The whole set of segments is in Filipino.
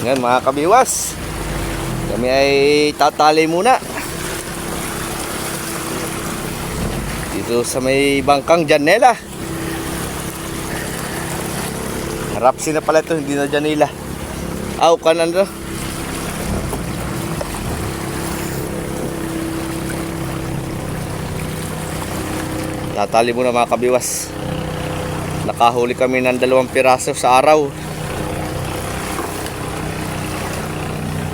Ngayon mga kabiwas, kami ay tatali muna dito sa may bangkang Janela. Harap sina pala ito, hindi na Janela. Aw, kanan to. Tatali muna mga kabiwas. Nakahuli kami ng 2 piraso sa araw.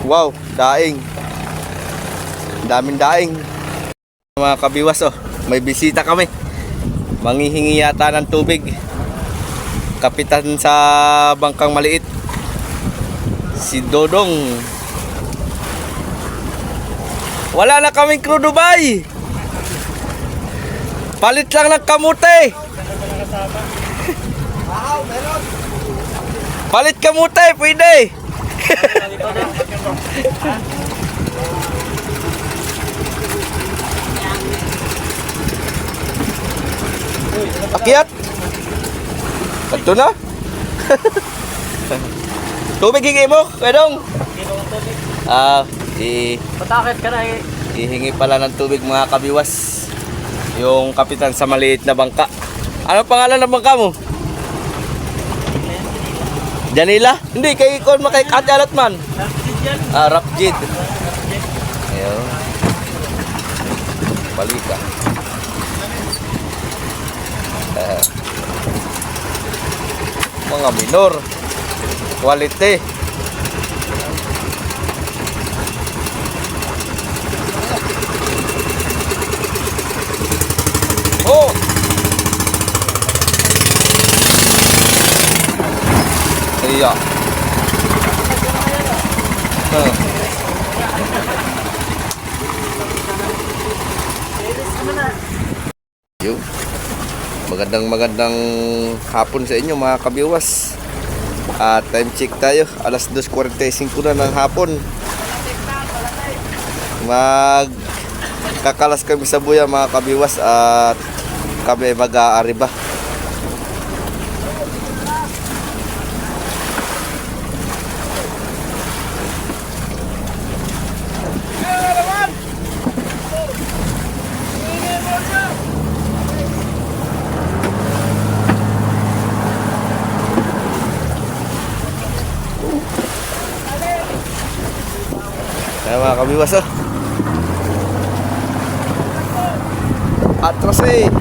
Wow, daing. Daming daing. Mga kabiwas, oh, may bisita kami. Manghihingi yata ng tubig. Kapitan sa bangkang maliit, si Dodong. Wala na kaming crew Dubai. Palit lang ng kamute. Palit kamute, pwede. Akyat. Ito na. Tubig hingi mo, Kedong. Patakit ka na eh. Hihingi pala ng tubig mga kabiwas. Yung kapitan sa maliit na bangka. Ano pangalan ng bangka mo? Janila? Hindi, kay Ate Alatman. Rapjid. Ayun. Balika. Mga minor. Quality. Oh! Iya. Yo. Magandang hapon sa inyo mga kabiwas. Time check tayo. Alas 2:45 na ng hapon. Kakalas kami sa buya mga kabiwas at kami mag-aariba. Ayan mga kabiwas, oh. Atras eh.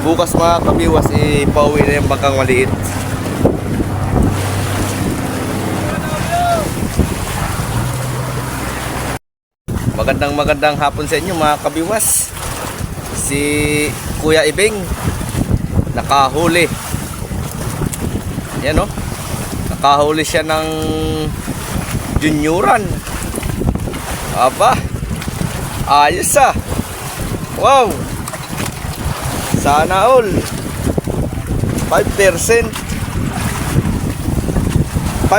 Bukas mga kabiwas, pauwi na yung bangkang maliit. Magandang hapon sa inyo mga kabiwas. Si Kuya Ibing nakahuli. Yan, oh. Nakahuli siya ng junioran. Aba, ayos ah. Wow. Sana all 5%. 5%.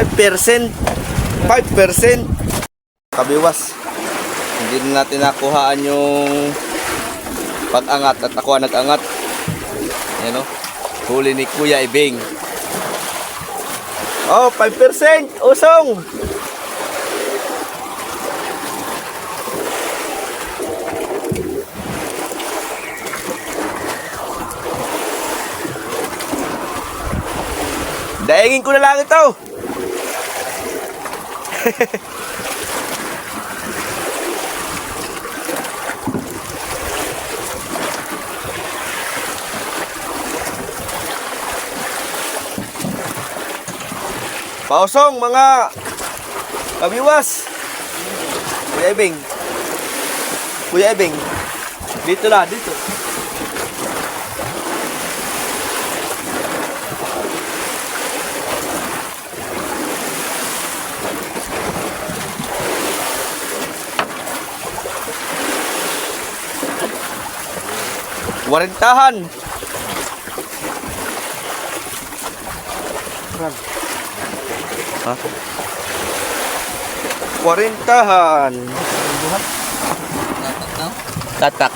Kabiwas, hindi na natin nakuhaan yung pag-angat at ako nag-angat. Yan, oh. Huli ni Kuya Ibing. Oh, 5%. Usong. Daingin ko na lang ito. Pausong mga kabiwas. Kuya Ibing. Kuya Ibing. Dito na, dito. Warintahan. Ha? Warintahan. Tatak.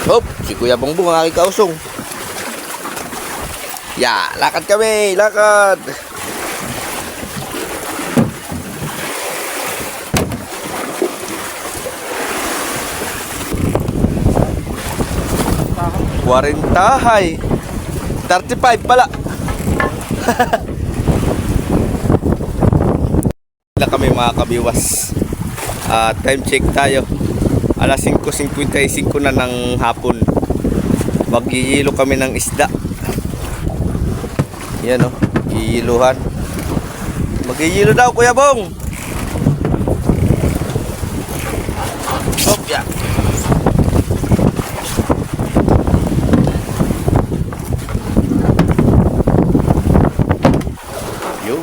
Hop, si Kuya Bongbong ang aking kausong. Ya, lakad kami, lakad. Kuwarintahay. 35 pala. Na kami mga kabiwas. Time check tayo. Alas 5:55 na ng hapon. Magyiyilo kami ng isda. Yan o, giyiluhan. Magyiyilo daw Kuya Bong. Hop, ya. Yun.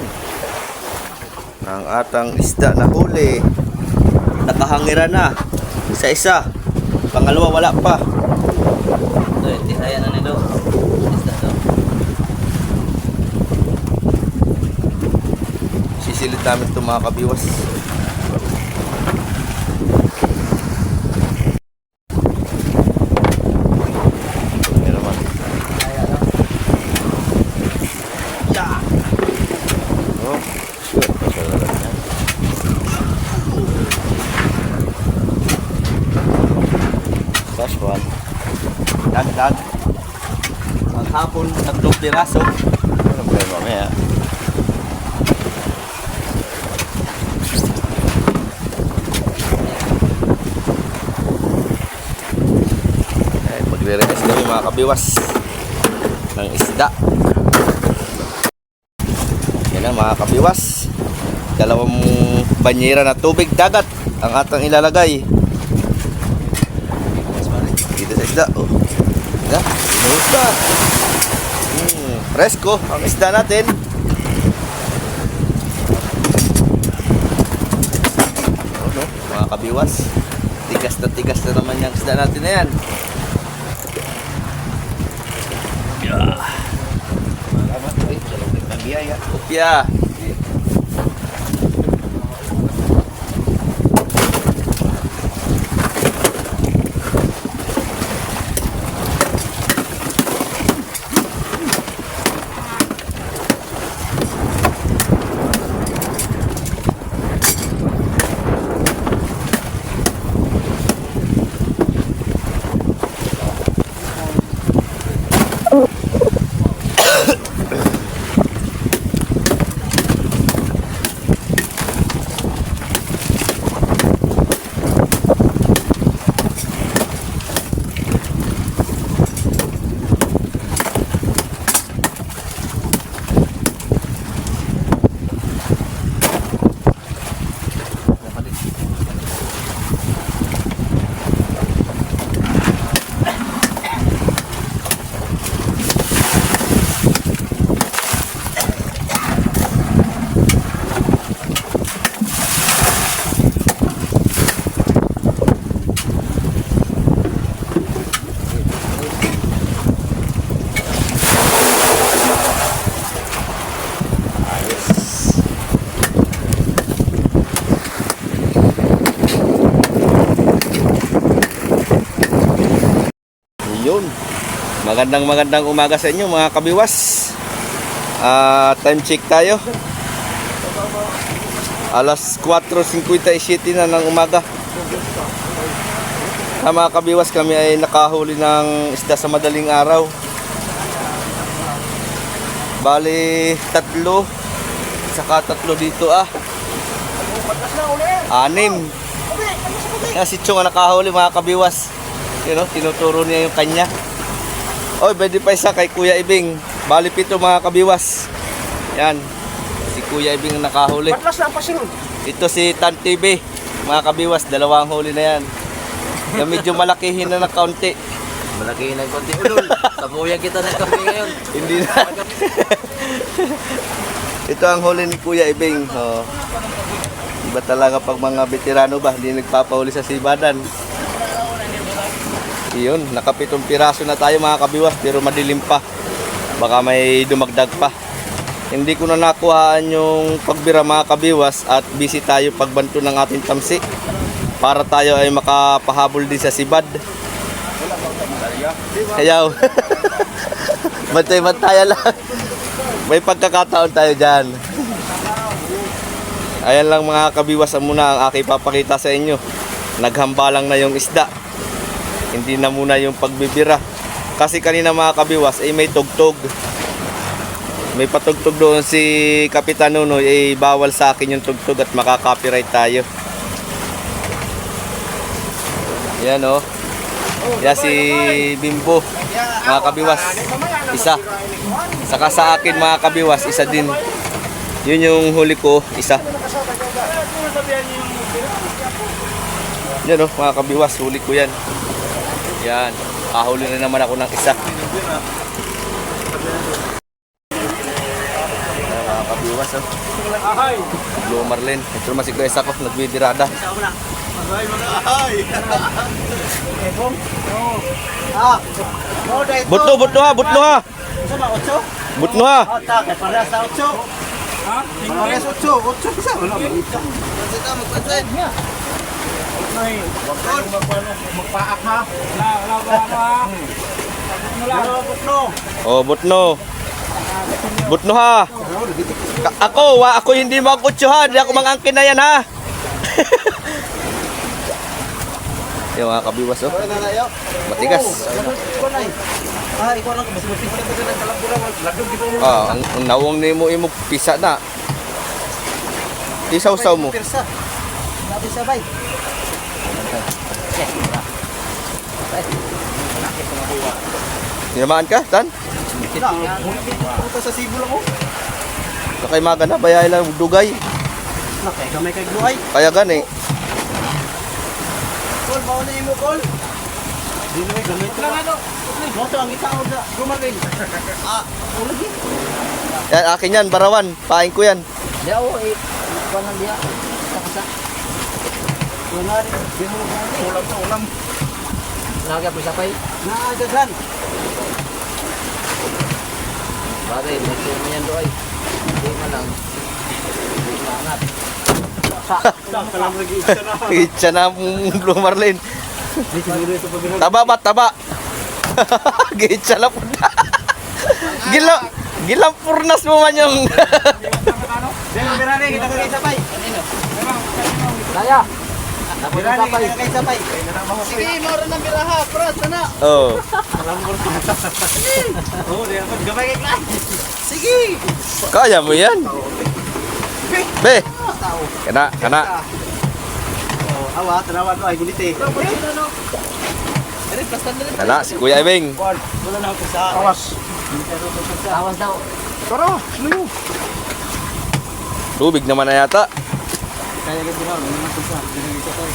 Ang atang isda na huli. Nakahangira na. Isa-isa. Pangalawa wala pa. Ito, tinaya na nito. Isda to. Sisilid namin ito mga kabiwas. Yan naman. Yeah. Oh, shoot. Fresh one. Dagdag. Ang hapon, 3 piraso. Ano ba yung mamaya? Magre-release kami mga kabiwas ng isda. Yan na mga kabiwas. 2 banyera na tubig dagat ang atang ilalagay. Dito sa isda. Oh. Yan. Isda. Presko ang isda natin. Oh, no? Mga kabiwas. Tigas na naman yung isda natin na yan. Upya. Yun. Magandang umaga sa inyo mga kabiwas. Time check tayo. Alas 4:57 na ng umaga. Mga kabiwas, kami ay nakahuli ng isda sa madaling araw. Bali 3. Saka 3 dito 6. Si Chong ang nakahuli mga kabiwas. You know, tinuturo niya yung kanya. Oy, pwede pa isa kay Kuya Ibing. Bali 7 mga kabiwas. Yan. Si Kuya Ibing ang nakahuli. Patlas na pasing. Ito si Tan TV. Mga kabiwas, 2 huli na yan. Na medyo malakihin na ng kaunti. Malaki na yung konti ulol. Sabuyan kita ng kami ngayon. Hindi na. Ito ang huli ni Kuya Ibing. Oh. Iba talaga pag mga veterano ba, hindi nagpapahuli sa sibadan. Iyon, naka 7 piraso na tayo mga kabiwas, pero madilim pa. Baka may dumagdag pa. Hindi ko na nakuhaan yung pagbira mga kabiwas at busy tayo pagbanto ng ating tamsi para tayo ay makapahabol din sa sibad. Kayaw. Bantay-bantayan lang. May pagkakataon tayo dyan. Ayan lang mga kabiwas ang muna ang aking papakita sa inyo. Naghambalang na yung isda. Hindi na muna yung pagbibira. Kasi kanina mga kabiwas ay may tugtog. May patugtog doon si Kapitan Nunoy, eh bawal sa akin yung tugtog at makaka-copyright tayo. Yan oh. Yan si Bimbo, mga kabiwas. Isa. Saka sa akin mga kabiwas, isa din. Yun yung huli ko, isa. Yan oh, mga kabiwas, huli ko yan. Yan. Kahuli na naman ako ng isa. Mga kabiwas oh. Blue Marlin. Ito naman si Kuya ko, nagbidirada. Butno ha, butno ha. Butno ha. Oh, butno. Butno ha. Ako hindi mag-utsuhan, hindi ako mangangkin na yan ha. Yung mga kabiwas oh. Matigas. Ang nawong ni mo imo pisa na. Isaw-saw mo. Tinamaan ka, Tan? Sa sibo lang ko. Nakay magana, bayay lang dugay. Nakay kamay kay buhay. Kaya gani. Kol, mauna mo kol. Di mo gamit lang ano. Mo to ang itaw da. Gumaling. Ulagi. Yan, akin yan, barawan. Pain ko yan. Dia o kuan dia. Takasa. Wala rin. Di mo ulam na ulam. Naga pa sapay. Naagagan. Bagay, medyo mo yan doy. Hindi mo lang. Hindi maangat. Kalam lagi na. Itcha na Blue Marlin. Di siguro ito pag Taba ba, taba? Gitcha na po na. Gilampurnas mo man yung... Demo birane kita kay sapay. Daya. Birane kita kay sapay. Sige, moro na biraha, pras na. Oh. Oh, dia pun gamay kay klase. Sige. Kaya mo yan. Be. Kana. Oh, awa, tanawan ko ay gulite. Kana, si Kuya Ibing. Wala na ako sa awas. Awas daw. Tara, sino? Tubig naman na yata. Kaya gid biraw, ano na sa dinigita tayo.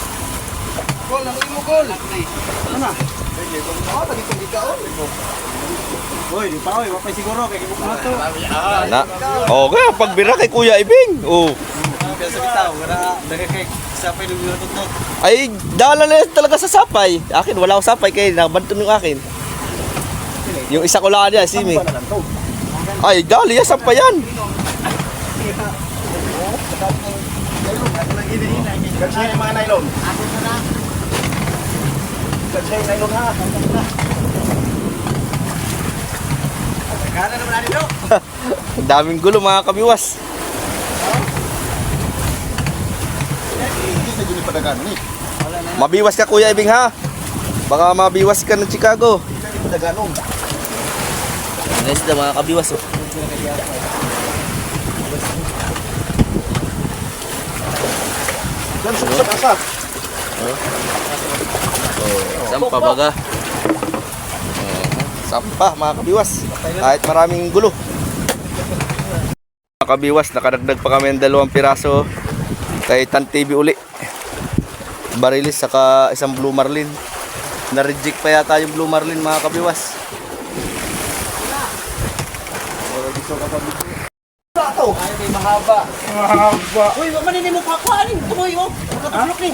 Gol, nang imo gol. Ano na? Oh, tagi tagi ka oh. Hoy, di pa oy, wa pa siguro kay gibuk na to. Kana. Oh, kaya pagbira kay Kuya Ibing. Oh. Sa bitaw, gara daga kay sapay ng minutot. Ay, dala na talaga sa sapay. Akin, wala akong sapay kaya nabanto yung akin. Yung isa ko lang niya, Simi. Ay, dali yan, sapay yan. Gansay yung mga nylon. Gansay yung nylon ha. Gana naman natin do. Ang daming gulo mga kabiwas. Hindi na padagan ni. Mabiwas ka Kuya Ibing ha. Baka mabiwas ka ng Chicago. Padaganong. Nice na mga kabiwas oh. Dan sa asa. Sampa baga. Sampa mga kabiwas. Kahit maraming gulo. Mga kabiwas, nakadagdag pa kami ng 2 piraso kay Tan TV uli. Barilis saka isang Blue Marlin. Na-reject pa yata yung Blue Marlin mga kabiwas. Ato. Ay kay mahaba. Mahaba. Uy, manini mo pa kuanin. Tumoy mo. Katulok ni.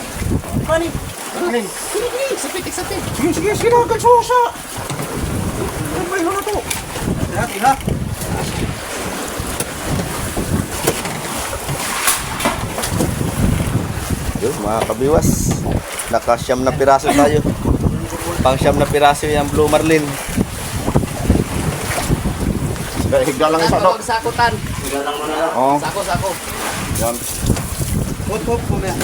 Kuanin. Kuanin. Sige, sapit. Sige, kansusa. Ano ba yun na to? Hati ha. Yun mga kabiwas. Nakasyam na piraso tayo. Pang siyam na piraso yung Blue Marlin. Higda lang isa, Dok. Sakutan. Oo. Sako. Yan. Hop, kumaya.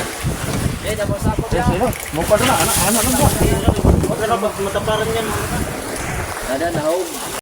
Eh, dapat sakot Yes, lang. sino? Mukha na, anak lang ba? Huwag ka na mataparan yan. Nada, nahog.